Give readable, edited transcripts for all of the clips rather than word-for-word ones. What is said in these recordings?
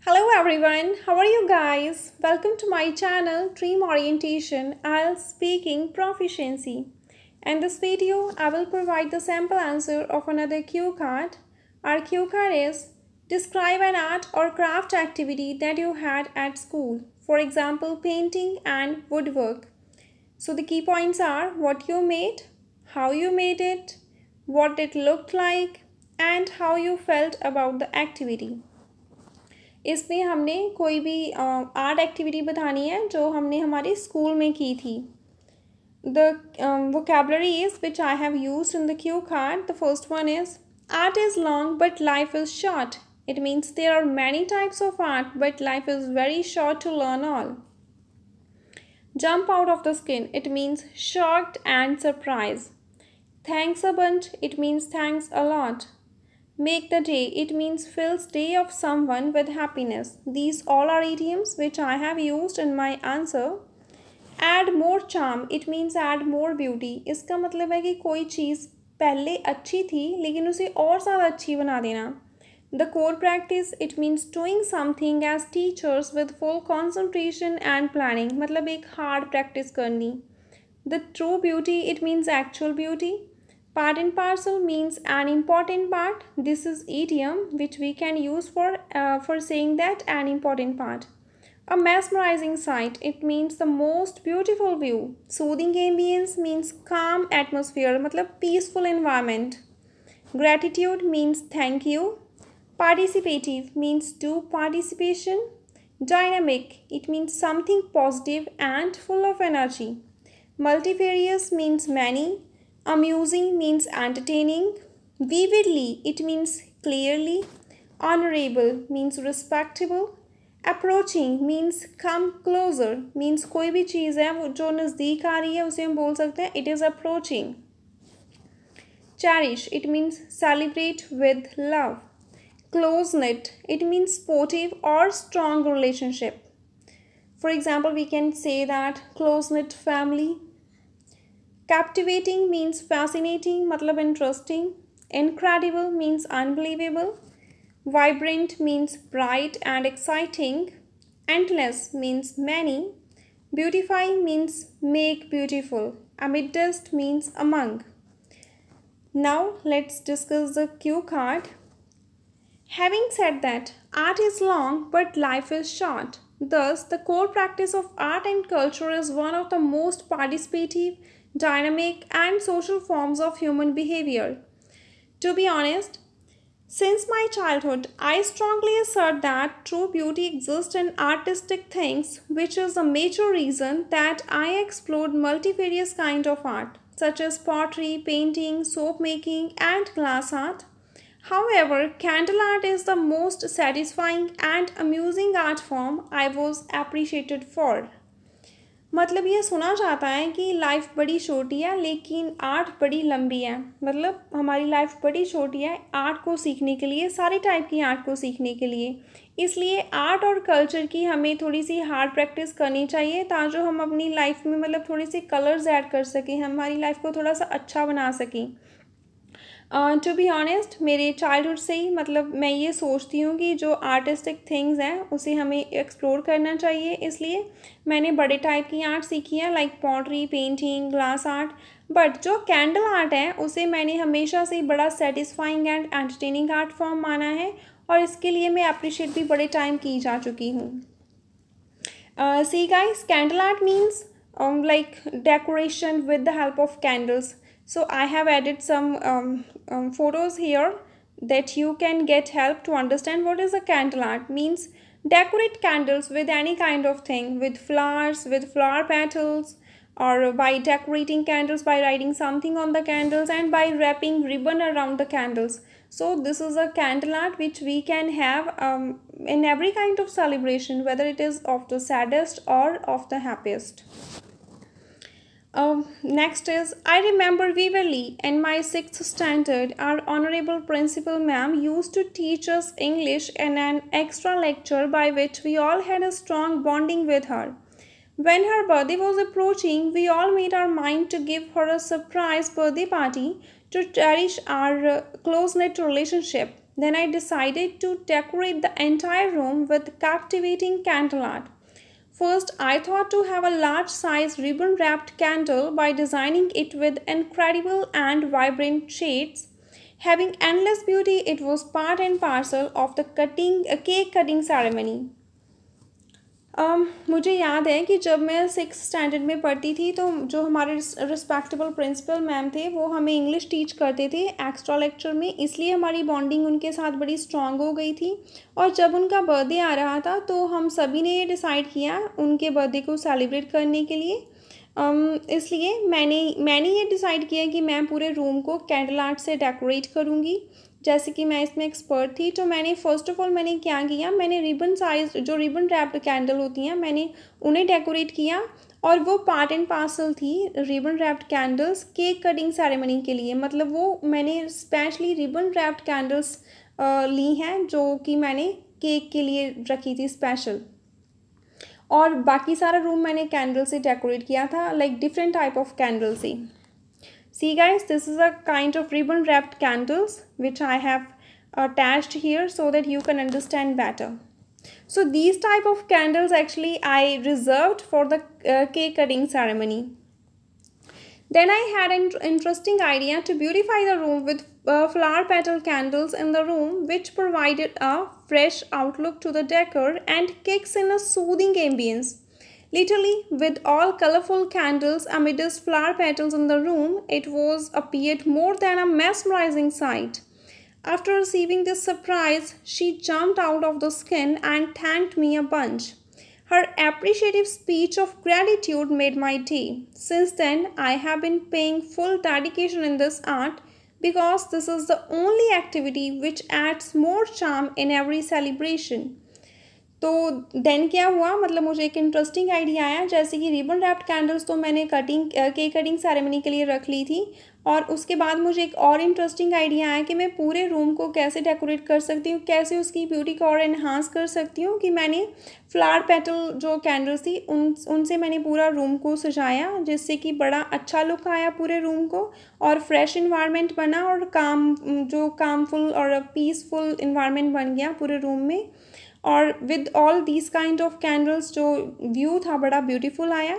Hello everyone, how are you guys? Welcome to my channel Dream Orientation IELTS Speaking Proficiency. In this video, I will provide the sample answer of another cue card. Our cue card is describe an art or craft activity that you had at school. For example, painting and woodwork. So the key points are what you made, how you made it, what it looked like, and how you felt about the activity. इसमें हमने कोई भी art activity बतानी है जो हमने हमारे school में की थी. The vocabulary is which I have used in the cue card. The first one is art is long but life is short. It means there are many types of art but life is very short to learn all. Jump out of the skin. It means shocked and surprised. Thanks a bunch. It means thanks a lot. Make the day. It means fills day of someone with happiness. These all are idioms which I have used in my answer. Add more charm. It means add more beauty. इसका मतलब है कि कोई चीज़ पहले अच्छी थी लेकिन उसे और ज़्यादा अच्छी बना देना. The core practice. It means doing something as teachers with full concentration and planning. मतलब एक hard practice करनी. The true beauty. It means actual beauty. Part and parcel means an important part. This is idiom which we can use for saying that an important part. A mesmerizing sight. It means the most beautiful view. Soothing ambience means calm atmosphere, मतलब peaceful environment. Gratitude means thank you. Participative means do participation. Dynamic. It means something positive and full of energy. Multifarious means many. Amusing means entertaining. Vividly, it means clearly. Honorable means respectable. Approaching means come closer. Means कोई भी चीज़ है जो नज़दीक आ रही है उसे हम बोल सकते हैं it is approaching. Cherish, it means celebrate with love. Close knit, it means sportive or strong relationship. For example, we can say that close knit family. Captivating means fascinating, मतलब interesting. Incredible means unbelievable. Vibrant means bright and exciting. Endless means many. Beautify means make beautiful. Amidst means among. Now let's discuss the cue card. Having said that, art is long but life is short. Thus, the core practice of art and culture is one of the most participative, dynamic and social forms of human behavior. To be honest, since my childhood, I strongly assert that true beauty exists in artistic things, which is a major reason that I explored multifarious kind of art, such as pottery, painting, soap making and glass art. However, candle art is the most satisfying and amusing art form I was appreciated for. मतलब ये सुना चाहता है कि life बड़ी छोटी है लेकिन आर्ट बड़ी लंबी है. मतलब हमारी लाइफ बड़ी छोटी है आर्ट को सीखने के लिए, सारी टाइप की आर्ट को सीखने के लिए. इसलिए आर्ट और कल्चर की हमें थोड़ी सी हार्ड प्रैक्टिस करनी चाहिए ताकि हम अपनी लाइफ में मतलब थोड़ी सी कलर्स ऐड कर सकें, हमारी लाइफ को थोड़ा सा अच्छा बना सकें. टू बी ऑनेस्ट, मेरे चाइल्डहुड से ही मतलब मैं ये सोचती हूँ कि जो आर्टिस्टिक थिंग्स हैं उसे हमें एक्सप्लोर करना चाहिए. इसलिए मैंने बड़े टाइप की आर्ट सीखी है like pottery, painting, glass art. But जो कैंडल आर्ट है उसे मैंने हमेशा से बड़ा satisfying and entertaining art form माना है और इसके लिए मैं अप्रिशिएट भी बड़े टाइम की जा चुकी हूँ. See guys, candle art means like decoration with the help of candles. So I have added some photos here that you can get help to understand what is a candle art. Means decorate candles with any kind of thing, with flowers, with flower petals, or by decorating candles by writing something on the candles and by wrapping ribbon around the candles. So this is a candle art which we can have in every kind of celebration, whether it is of the saddest or of the happiest. Next is, I remember vividly in my 6th standard, our honorable principal ma'am used to teach us English in an extra lecture by which we all had a strong bonding with her. When her birthday was approaching, we all made our mind to give her a surprise birthday party to cherish our close-knit relationship. Then I decided to decorate the entire room with captivating candle art. First, I thought to have a large size ribbon wrapped candle by designing it with incredible and vibrant shades. Having endless beauty, it was part and parcel of the cake cutting ceremony. मुझे याद है कि जब मैं 6th standard में पढ़ती थी तो जो हमारे रिस्पेक्टेबल प्रिंसिपल मैम थे वो हमें इंग्लिश टीच करते थे एक्स्ट्रा लेक्चर में, इसलिए हमारी बॉन्डिंग उनके साथ बड़ी स्ट्रांग हो गई थी। और जब उनका बर्थडे आ रहा था तो हम सभी ने ये डिसाइड किया उनके बर्थडे को सेलिब्रेट करने के लिए। इसलिए मैंने ये डिसाइड किया कि मैं पूरे रूम को कैंडल आर्ट से डेकोरेट करूँगी। जैसे कि मैं इसमें एक्सपर्ट थी तो मैंने फ़र्स्ट ऑफ ऑल मैंने क्या किया, मैंने रिबन साइज जो रिबन रैप्ड कैंडल होती हैं मैंने उन्हें डेकोरेट किया और वो पार्ट एंड पार्सल थी ribbon wrapped candles cake cutting ceremony के लिए। मतलब वो मैंने स्पेशली रिबन रैप्ड कैंडल्स ली हैं जो कि मैंने केक के लिए रखी थी स्पेशल। और बाकी सारा रूम मैंने कैंडल से डेकोरेट किया था, like different type of candle से। See guys, this is a kind of ribbon wrapped candles which I have attached here so that you can understand better. So these type of candles actually I reserved for the cake cutting ceremony. Then I had an interesting idea to beautify the room with flower petal candles in the room, which provided a fresh outlook to the decor and kicks in a soothing ambience. Literally, with all colorful candles amidst flower petals in the room, it appeared more than a mesmerizing sight. After receiving this surprise, she jumped out of the skin and thanked me a bunch. Her appreciative speech of gratitude made my day. Since then, I have been paying full dedication in this art because this is the only activity which adds more charm in every celebration. तो then क्या हुआ, मतलब मुझे एक interesting idea आया। जैसे कि ribbon wrapped candles तो मैंने केक कटिंग सेरेमनी के लिए रख ली थी और उसके बाद मुझे एक और इंटरेस्टिंग आइडिया आया कि मैं पूरे रूम को कैसे डेकोरेट कर सकती हूँ, कैसे उसकी ब्यूटी को और इन्हांस कर सकती हूँ। कि मैंने फ्लावर पेटल जो कैंडल्स थी उनसे मैंने पूरा रूम को सजाया जिससे कि बड़ा अच्छा लुक आया पूरे रूम को और फ्रेश इन्वायरमेंट बना और कामफुल और पीसफुल इन्वायरमेंट बन गया पूरे रूम में। और with all these kind of candles जो व्यू था बड़ा ब्यूटीफुल आया।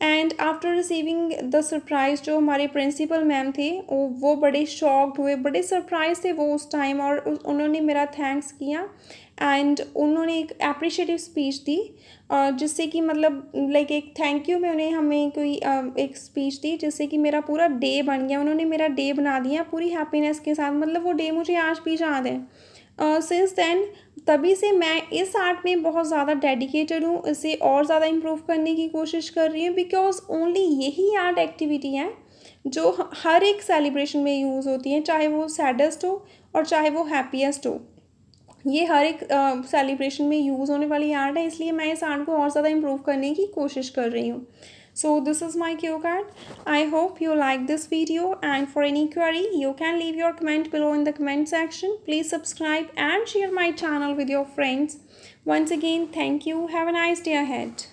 And after receiving the surprise जो हमारे प्रिंसिपल मैम थे वो बड़े शॉक्ड हुए, बड़े सरप्राइज थे वो उस टाइम और उन्होंने मेरा थैंक्स किया एंड उन्होंने एक अप्रिशिएटिव स्पीच दी जिससे कि मतलब लाइक एक थैंक यू में उन्हें हमें कोई एक स्पीच दी जिससे कि मेरा पूरा डे बन गया। उन्होंने मेरा डे बना दिया पूरी हैप्पीनेस के साथ, मतलब वो डे मुझे आज भी याद है। सिंस देन तभी से मैं इस आर्ट में बहुत ज़्यादा डेडिकेटेड हूँ, इसे और ज़्यादा इम्प्रूव करने की कोशिश कर रही हूँ बिकॉज ओनली यही आर्ट एक्टिविटी है जो हर एक सेलिब्रेशन में यूज़ होती है, चाहे वो सैडेस्ट हो और चाहे वो हैप्पीएस्ट हो। ये हर एक सेलिब्रेशन में यूज़ होने वाली आर्ट है, इसलिए मैं इस आर्ट को और ज़्यादा इम्प्रूव करने की कोशिश कर रही हूँ। So this is my cue card. I hope you like this video and for any query you can leave your comment below in the comment section. Please subscribe and share my channel with your friends. Once again, thank you. Have a nice day ahead.